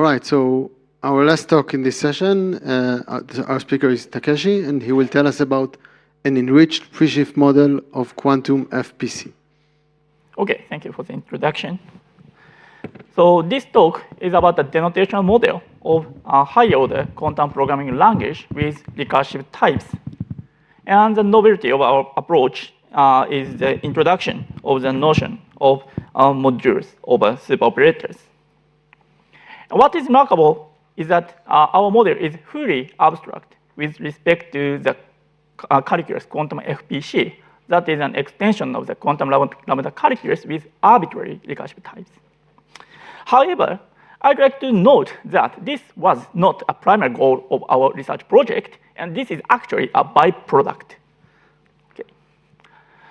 All right, so our last talk in this session, our speaker is Takeshi, and he will tell us about an enriched presheaf model of quantum FPC. Okay, thank you for the introduction. So this talk is about the denotational model of a high-order quantum programming language with recursive types. And the novelty of our approach is the introduction of the notion of modules over superoperators. What is remarkable is that our model is fully abstract with respect to the calculus quantum FPC. That is an extension of the quantum lambda calculus with arbitrary recursive types. However, I'd like to note that this was not a primary goal of our research project, and this is actually a byproduct. Okay.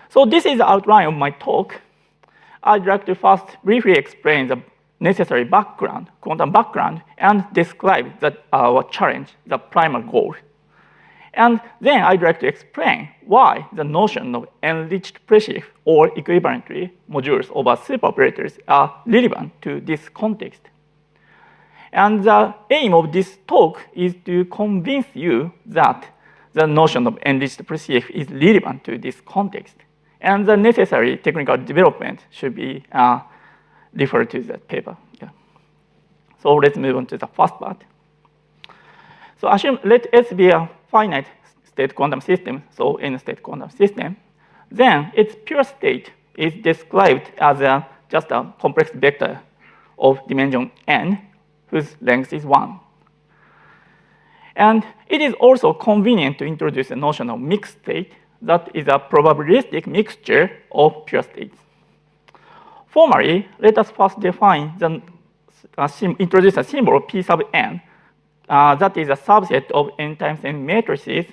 So this is the outline of my talk. I'd like to first briefly explain the necessary background, quantum background, and describe our challenge, the primary goal. And then I'd like to explain why the notion of enriched presheaf or equivalently modules over superoperators are relevant to this context. And the aim of this talk is to convince you that the notion of enriched presheaf is relevant to this context. And the necessary technical development should be referred to that paper. Yeah. So let's move on to the first part. So assume let S be a finite state quantum system, so n-state quantum system. Then its pure state is described as just a complex vector of dimension n, whose length is 1. And it is also convenient to introduce a notion of mixed state that is a probabilistic mixture of pure states. Formally, let us first define introduce a symbol P sub n that is a subset of n times n matrices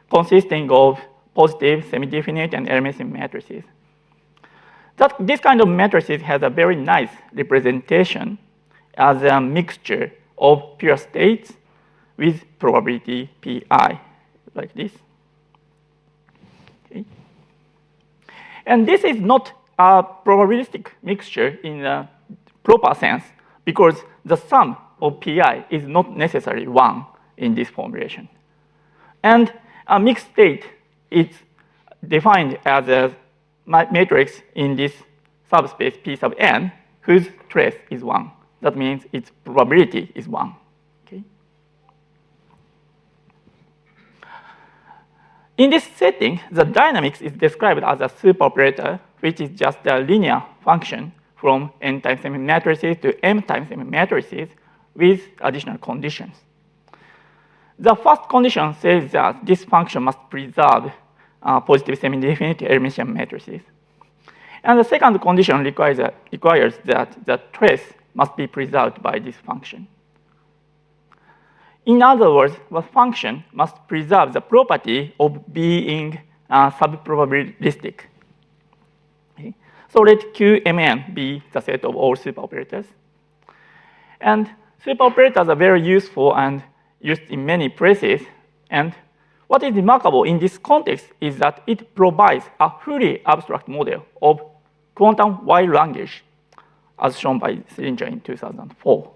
consisting of positive, semi-definite, and Hermitian matrices. This kind of matrices has a very nice representation as a mixture of pure states with probability Pi, like this. Okay. And this is not a probabilistic mixture in a proper sense because the sum of Pi is not necessarily 1 in this formulation. And a mixed state is defined as a matrix in this subspace P sub n whose trace is 1. That means its probability is 1. Okay? In this setting, the dynamics is described as a superoperator, which is just a linear function from n times m matrices to m times m matrices with additional conditions. The first condition says that this function must preserve positive semi-definite Hermitian matrices. And the second condition requires that the trace must be preserved by this function. In other words, the function must preserve the property of being subprobabilistic. Okay. So let Qmn be the set of all superoperators. And superoperators are very useful and used in many places. And what is remarkable in this context is that it provides a fully abstract model of quantum wide language, as shown by Selinger in 2004.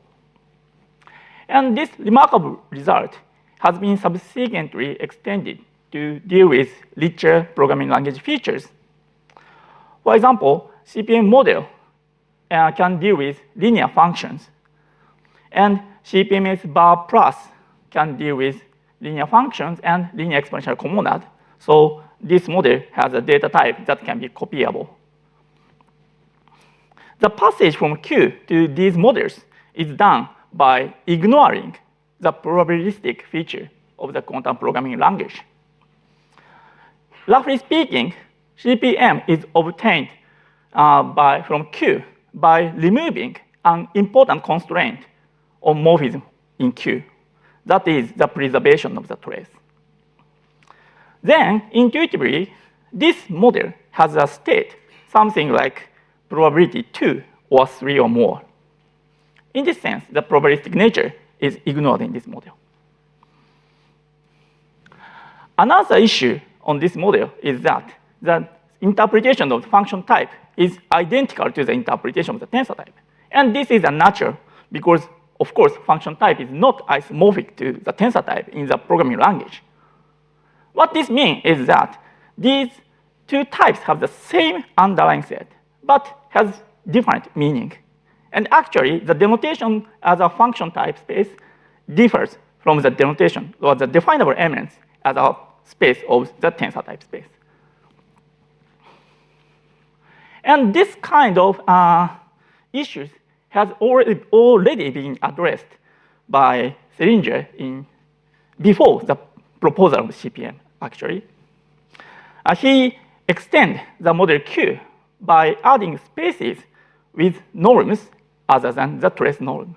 And this remarkable result has been subsequently extended to deal with richer programming language features. For example, CPM model can deal with linear functions. And CPMS bar plus can deal with linear functions and linear exponential comonad. So this model has a data type that can be copyable. The passage from Q to these models is done by ignoring the probabilistic feature of the quantum programming language. Roughly speaking, CPM is obtained from Q by removing an important constraint of morphism in Q. That is the preservation of the trace. Then, intuitively, this model has a state, something like probability 2 or 3 or more. In this sense, the probabilistic nature is ignored in this model. Another issue on this model is that the interpretation of the function type is identical to the interpretation of the tensor type. And this is unnatural because of course, function type is not isomorphic to the tensor type in the programming language. What this means is that these two types have the same underlying set, but has different meaning. And actually, the denotation as a function type space differs from the denotation or the definable elements as a space of the tensor type space. And this kind of issues has already been addressed by Selinger before the proposal of CPM, actually. He extends the model Q by adding spaces with norms other than the trace norm.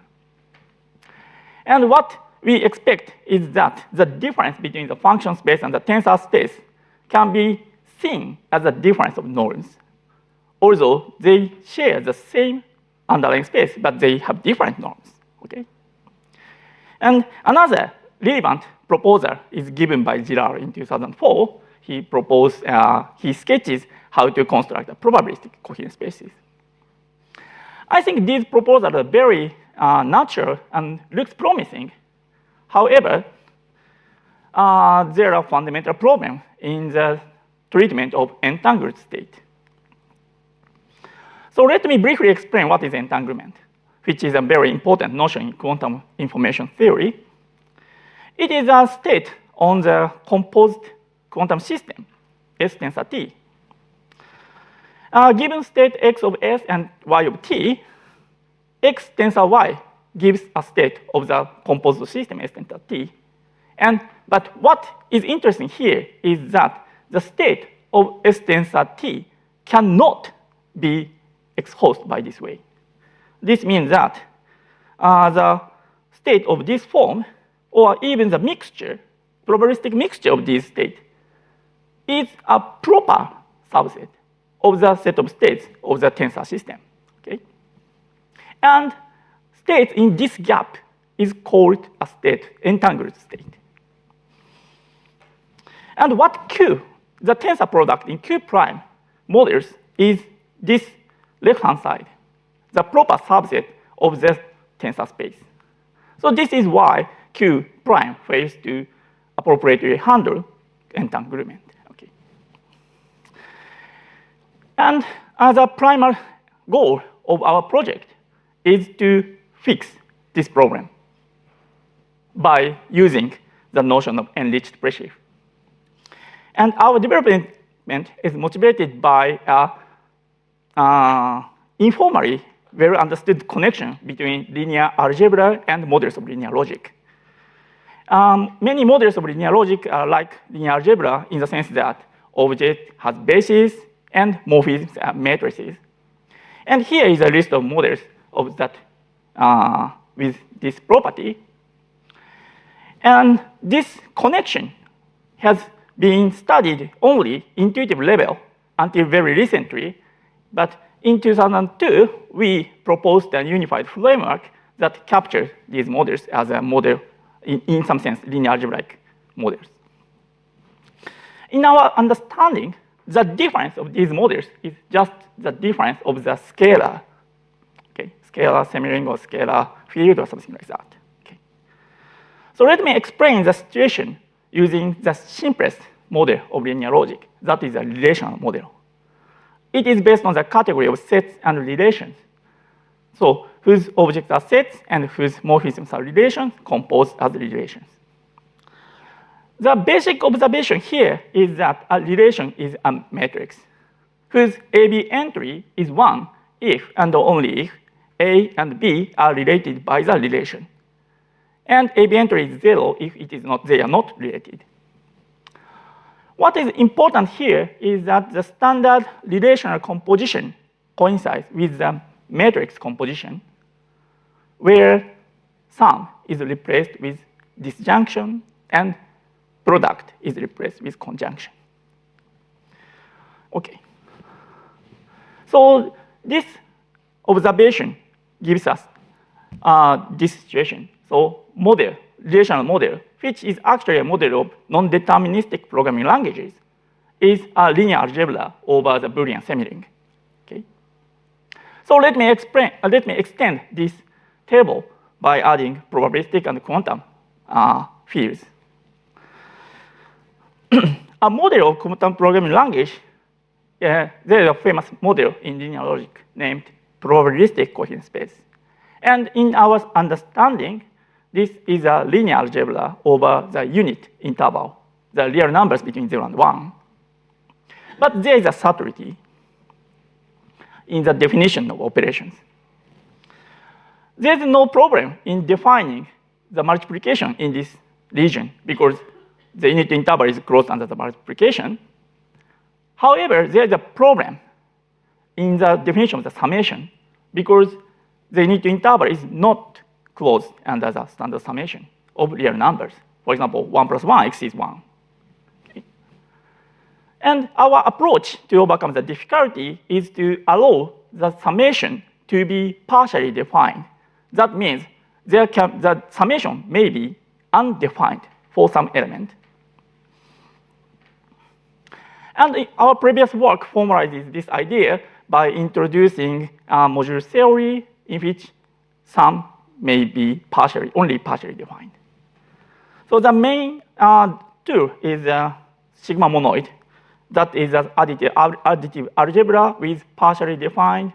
And what we expect is that the difference between the function space and the tensor space can be seen as a difference of norms, although they share the same underlying space, but they have different norms. Okay? And another relevant proposal is given by Girard in 2004. He sketches how to construct a probabilistic coherent spaces. I think these proposals are very natural and looks promising. However, there are fundamental problems in the treatment of entangled state. So let me briefly explain what is entanglement, which is a very important notion in quantum information theory. It is a state on the composed quantum system, S tensor T. Given state x of S and y of T, x tensor y gives a state of the composed system S tensor T. But what is interesting here is that the state of S tensor T cannot be exposed by this way. This means that the state of this form, or even the mixture, probabilistic mixture of these states, is a proper subset of the set of states of the tensor system. Okay? And state in this gap is called a state, entangled state. And what Q, the tensor product in Q prime models, is this left-hand side, the proper subset of the tensor space. So this is why Q prime fails to appropriately handle entanglement. Okay. And the primary goal of our project is to fix this problem by using the notion of enriched presheaf. And our development is motivated by informally well understood connection between linear algebra and models of linear logic. Many models of linear logic are like linear algebra in the sense that object has bases and morphisms and matrices. And here is a list of models of that with this property. And this connection has been studied only intuitive level until very recently. But in 2002, we proposed a unified framework that captures these models as a model, in some sense, linear algebraic models. In our understanding, the difference of these models is just the difference of the scalar, okay, scalar semiring or scalar field or something like that. Okay. So let me explain the situation using the simplest model of linear logic, that is a relational model. It is based on the category of sets and relations. So whose objects are sets and whose morphisms are relations composed as relations. The basic observation here is that a relation is a matrix whose AB entry is 1 if and only if A and B are related by the relation. And AB entry is 0 if they are not related. What is important here is that the standard relational composition coincides with the matrix composition, where sum is replaced with disjunction and product is replaced with conjunction. Okay. So this observation gives us this situation. So model, relational model, which is actually a model of non-deterministic programming languages, is a linear algebra over the Boolean semiring. Okay. So let me extend this table by adding probabilistic and quantum fields. A model of quantum programming language, there is a famous model in linear logic named probabilistic coherent space. And in our understanding, this is a linear algebra over the unit interval, the real numbers between 0 and 1. But there is a subtlety in the definition of operations. There is no problem in defining the multiplication in this region because the unit interval is closed under the multiplication. However, there is a problem in the definition of the summation because the unit interval is not closed under the standard summation of real numbers. For example, 1 plus 1 exceeds 1. Okay. And our approach to overcome the difficulty is to allow the summation to be partially defined. That means the summation may be undefined for some element. And our previous work formalizes this idea by introducing module theory in which some may be only partially defined. So the main tool is Sigma-monoid. That is an additive algebra with partially defined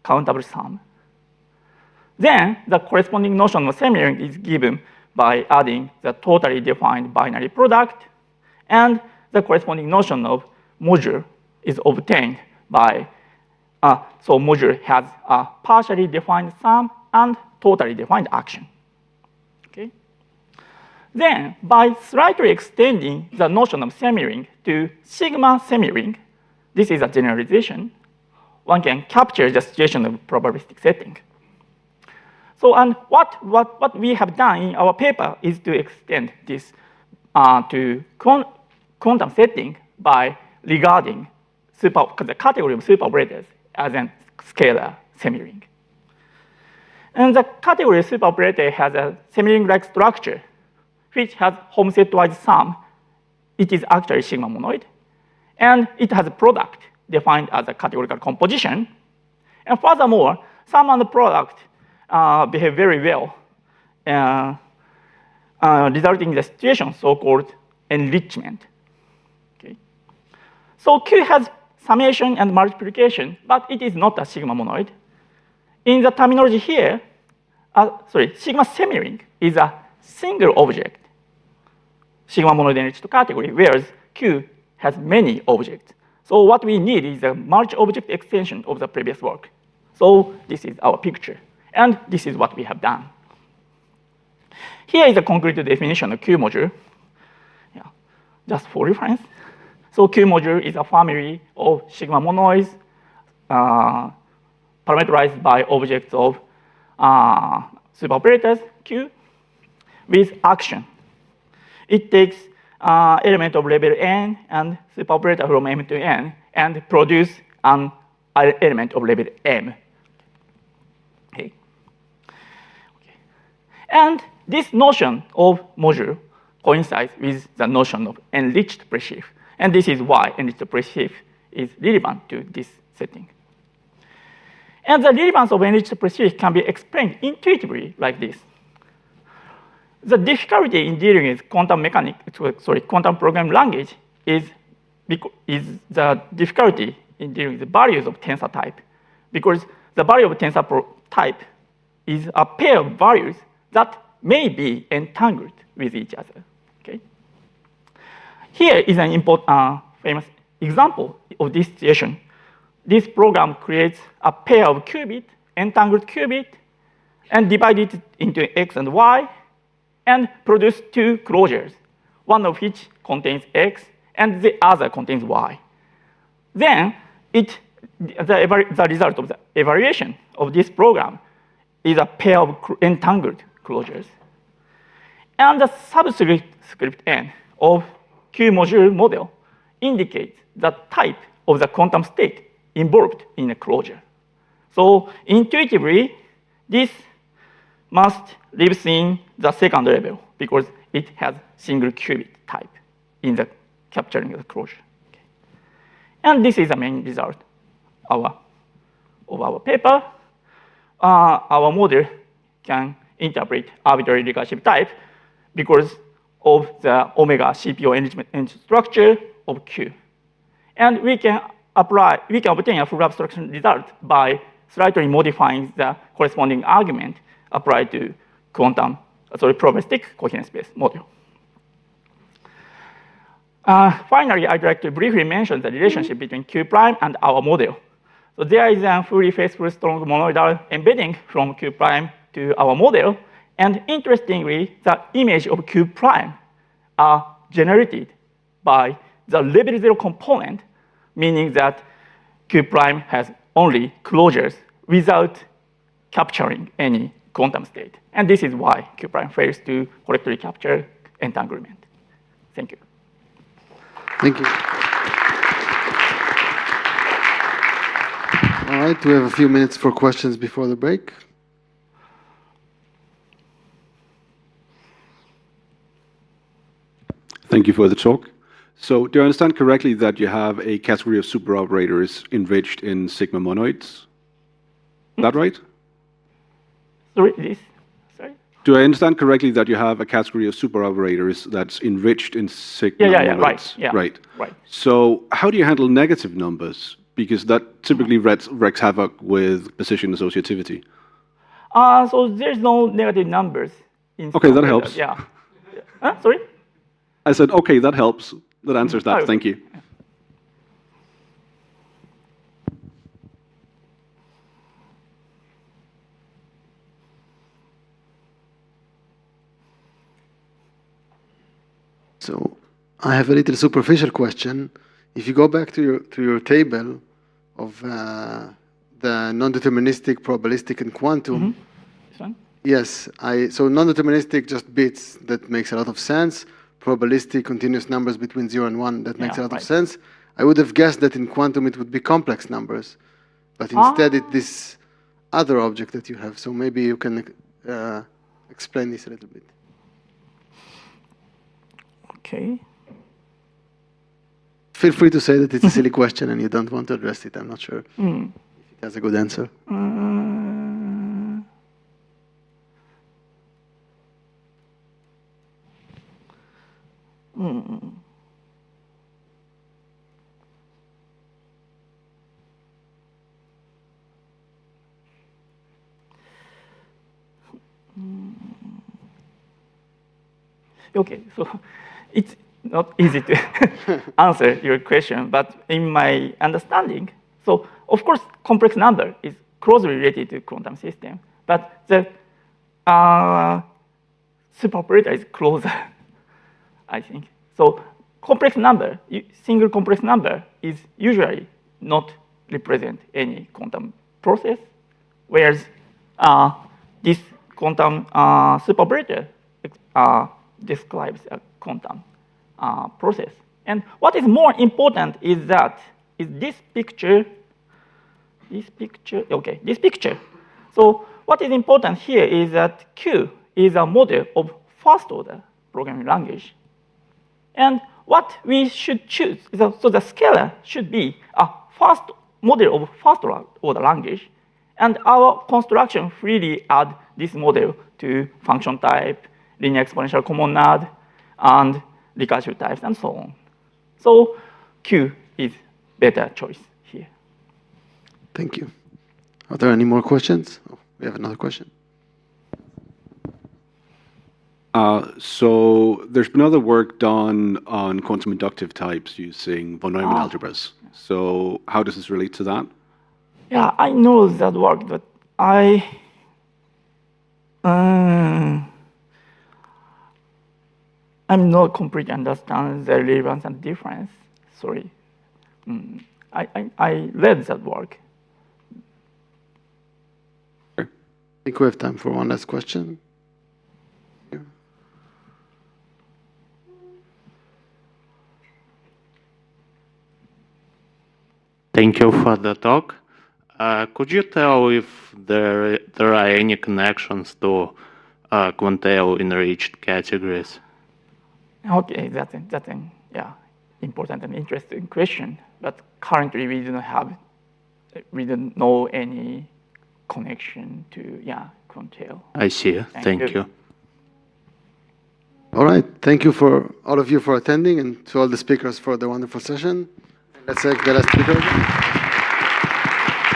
countable sum. Then the corresponding notion of semiring is given by adding the totally defined binary product, and the corresponding notion of module is obtained by, so module has a partially defined sum and totally defined action. Okay? Then, by slightly extending the notion of semiring to sigma semiring, this is a generalization, one can capture the situation of probabilistic setting. So, and what we have done in our paper is to extend this to quantum setting by regarding the category of superoperators as a scalar semiring. And the category of superoperator has a semiring-like structure, which has Home-set-wise sum. It is actually Sigma-monoid. And it has a product defined as a categorical composition. And furthermore, sum and product behave very well, resulting in the situation so-called enrichment. Okay. So Q has summation and multiplication, but it is not a Sigma-monoid. In the terminology here, sigma semiring is a single object, Sigma-monoid enriched category, whereas Q has many objects. So what we need is a multi-object extension of the previous work. So this is our picture, and this is what we have done. Here is a concrete definition of Q module, just for reference. So Q module is a family of Sigma-monoids parameterized by objects of superoperators Q with action. It takes element of level n and superoperator from m to n and produce an element of level m. Okay. And this notion of module coincides with the notion of enriched presheaf. And this is why enriched presheaf is relevant to this setting. And the relevance of enriched presheaf can be explained intuitively like this. The difficulty in dealing with quantum programming language is the difficulty in dealing with the values of tensor type, because the value of tensor type is a pair of values that may be entangled with each other. Okay? Here is an important famous example of this situation. This program creates a pair of qubit, entangled qubit, and divides it into x and y, and produce two closures, one of which contains x, and the other contains y. Then, the result of the evaluation of this program is a pair of entangled closures. And the subscript n of Q module model indicates the type of the quantum state involved in a closure. So intuitively, this must live in the second level because it has single qubit type in the capturing the closure. Okay. And this is the main result of our paper. Our model can interpret arbitrary recursive type because of the ωCPO-enrichment structure of Q. And we can obtain a full abstraction result by slightly modifying the corresponding argument applied to probabilistic coherence-based model. Finally, I'd like to briefly mention the relationship between Q prime and our model. So there is a fully faithful strong monoidal embedding from Q prime to our model. And interestingly, the image of Q prime are generated by the level 0 component, meaning that Q prime has only closures without capturing any quantum state. And this is why Q prime fails to correctly capture entanglement. Thank you. Thank you. All right, we have a few minutes for questions before the break. Thank you for the talk. So do I understand correctly that you have a category of superoperators enriched in Sigma-monoids? Is that right? Sorry. Do I understand correctly that you have a category of superoperators that's enriched in Sigma-monoids? Yeah, right. So how do you handle negative numbers? Because that typically wreaks havoc with position associativity. So there's no negative numbers. Okay, that helps. Yeah. Sorry? I said, okay, that helps. That answers that. Thank you. So I have a little superficial question. If you go back to your table of the non-deterministic, probabilistic, and quantum, This one? yes, so non-deterministic just bits, that makes a lot of sense. Probabilistic, continuous numbers between 0 and 1, that makes a lot of sense. I would have guessed that in quantum it would be complex numbers, but instead it's this other object that you have. So maybe you can explain this a little bit. Okay. Feel free to say that it's a silly question and you don't want to address it. I'm not sure if it has a good answer. Okay, so it's not easy to answer your question, but in my understanding, so of course, complex number is closely related to quantum system, but the superoperator is closer, I think. So complex number, single complex number is usually not represent any quantum process, whereas this quantum superoperator describes a quantum process. And what is more important is that this picture. So what is important here is that Q is a model of first order programming language. And what we should choose, so the scalar should be a first model of first order language. And our construction freely add this model to function type, linear exponential common node, and recursive types, and so on. So Q is better choice here. Thank you. Are there any more questions? Oh, we have another question. So there's been other work done on quantum inductive types using von Neumann algebras. So how does this relate to that? Yeah, I know that work, but I'm not completely understand the relevance and difference. Sorry. I read that work. I think we have time for one last question. Thank you for the talk. Could you tell if there are any connections to quantile enriched categories? Okay, that's an important and interesting question. But currently, we don't know any connection to quantile. I see. Thank you. All right. Thank you for all of you for attending and to all the speakers for the wonderful session. Let's take the last speaker again.